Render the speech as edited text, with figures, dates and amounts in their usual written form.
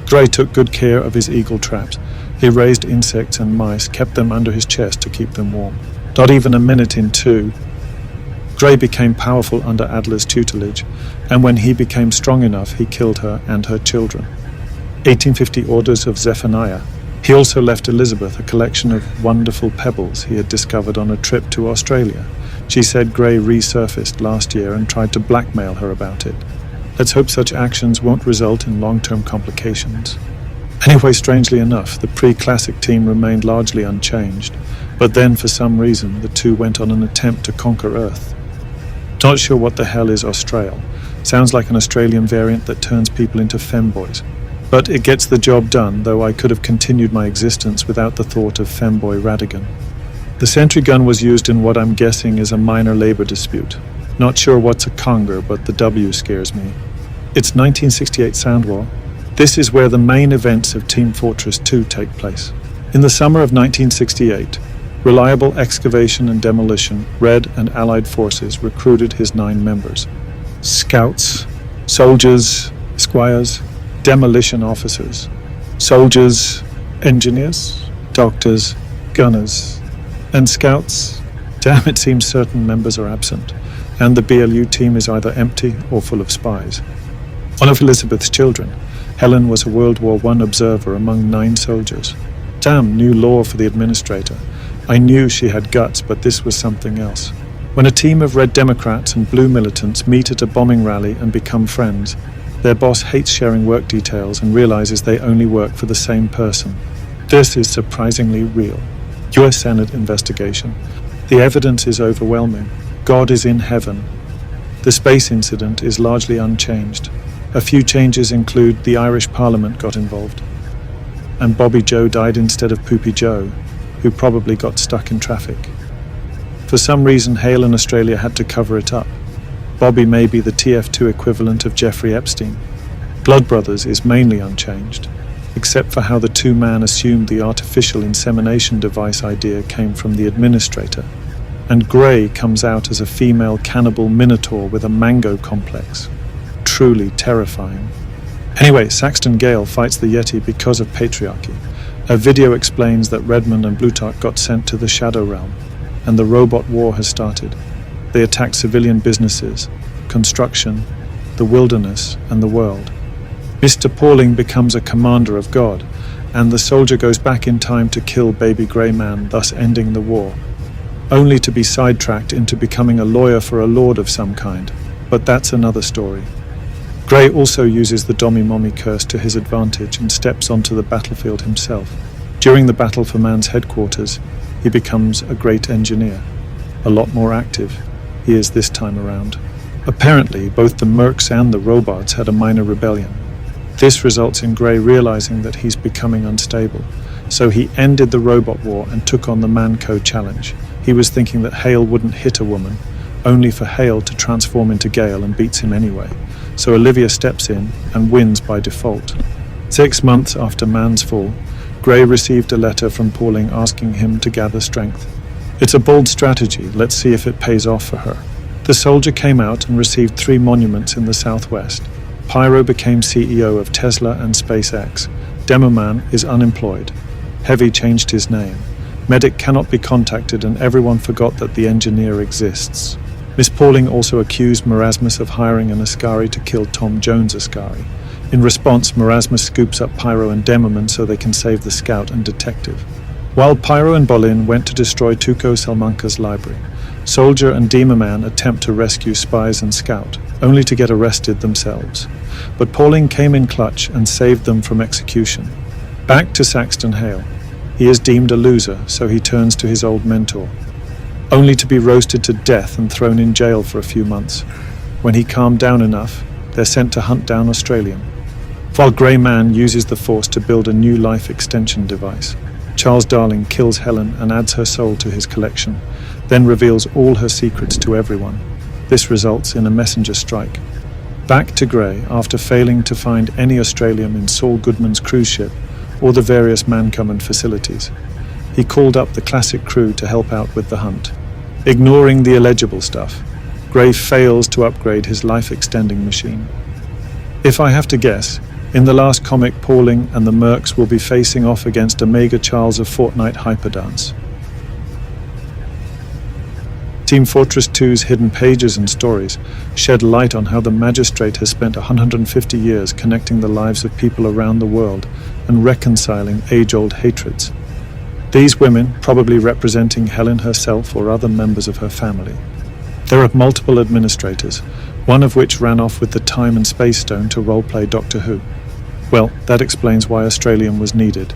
Gray took good care of his eagle traps. He raised insects and mice, kept them under his chest to keep them warm. Not even a minute into, Gray became powerful under Adler's tutelage, and when he became strong enough, he killed her and her children. 1850 Orders of Zephaniah. He also left Elizabeth a collection of wonderful pebbles he had discovered on a trip to Australia. She said Gray resurfaced last year and tried to blackmail her about it. Let's hope such actions won't result in long-term complications. Anyway, strangely enough, the pre-classic team remained largely unchanged, but then for some reason the two went on an attempt to conquer Earth. Not sure what the hell is Austrail. Sounds like an Australian variant that turns people into femboys. But it gets the job done, though I could have continued my existence without the thought of femboy Radigan. The sentry gun was used in what I'm guessing is a minor labor dispute. Not sure what's a conger, but the W scares me. It's 1968 Sandwell. This is where the main events of Team Fortress 2 take place. In the summer of 1968, Reliable Excavation and Demolition, Red and Allied forces recruited his 9 members. Scouts, soldiers, squires, demolition officers, soldiers, engineers, doctors, gunners, and scouts. Damn, it seems certain members are absent, and the BLU team is either empty or full of spies. One of Elizabeth's children, Helen, was a World War I observer among 9 soldiers. Damn, new law for the administrator. I knew she had guts, but this was something else. When a team of Red Democrats and Blue militants meet at a bombing rally and become friends, their boss hates sharing work details and realizes they only work for the same person. This is surprisingly real. US Senate investigation. The evidence is overwhelming. God is in heaven. The space incident is largely unchanged. A few changes include the Irish Parliament got involved, and Bobby Joe died instead of Poopy Joe, who probably got stuck in traffic. For some reason, Hale in Australia had to cover it up. Bobby may be the TF2 equivalent of Jeffrey Epstein. Blood Brothers is mainly unchanged, except for how the 2-man assumed the artificial insemination device idea came from the administrator. And Gray comes out as a female cannibal minotaur with a mango complex. Truly terrifying. Anyway, Saxton Gale fights the Yeti because of patriarchy. A video explains that Redmond and Blutarch got sent to the Shadow Realm, and the robot war has started. They attack civilian businesses, construction, the wilderness, and the world. Mr. Pauling becomes a commander of God, and the soldier goes back in time to kill baby Grey Man, thus ending the war, only to be sidetracked into becoming a lawyer for a lord of some kind. But that's another story. Gray also uses the Dommy-Mommy curse to his advantage and steps onto the battlefield himself. During the battle for Mann's headquarters, he becomes a great engineer. A lot more active he is this time around. Apparently, both the Mercs and the robots had a minor rebellion. This results in Gray realizing that he's becoming unstable, so he ended the robot war and took on the Man Code challenge. He was thinking that Hale wouldn't hit a woman, only for Hale to transform into Gale and beats him anyway. So Olivia steps in and wins by default. 6 months after Mann's fall, Gray received a letter from Pauling asking him to gather strength. It's a bold strategy, let's see if it pays off for her. The soldier came out and received 3 monuments in the southwest. Pyro became CEO of Tesla and SpaceX. Demoman is unemployed. Heavy changed his name. Medic cannot be contacted, and everyone forgot that the engineer exists. Miss Pauling also accused Marasmus of hiring an Ascari to kill Tom Jones' Ascari. In response, Marasmus scoops up Pyro and Demoman so they can save the scout and detective. While Pyro and Bolin went to destroy Tuco Salamanca's library, Soldier and Demoman attempt to rescue spies and scout, only to get arrested themselves. But Pauling came in clutch and saved them from execution. Back to Saxton Hale. He is deemed a loser, so he turns to his old mentor, only to be roasted to death and thrown in jail for a few months. When he calmed down enough, they're sent to hunt down Australian. While Grey Man uses the Force to build a new life extension device, Charles Darling kills Helen and adds her soul to his collection, then reveals all her secrets to everyone. This results in a messenger strike. Back to Grey after failing to find any Australian in Saul Goodman's cruise ship or the various man-command facilities. He called up the classic crew to help out with the hunt. Ignoring the illegible stuff, Gray fails to upgrade his life-extending machine. If I have to guess, In the last comic, Pauling and the Mercs will be facing off against Omega Charles of Fortnite Hyperdance. Team Fortress 2's hidden pages and stories shed light on how the Magistrate has spent 150 years connecting the lives of people around the world and reconciling age-old hatreds. These women probably representing Helen herself or other members of her family. There are multiple administrators, one of which ran off with the Time and Space Stone to roleplay Doctor Who. Well, that explains why Australian was needed.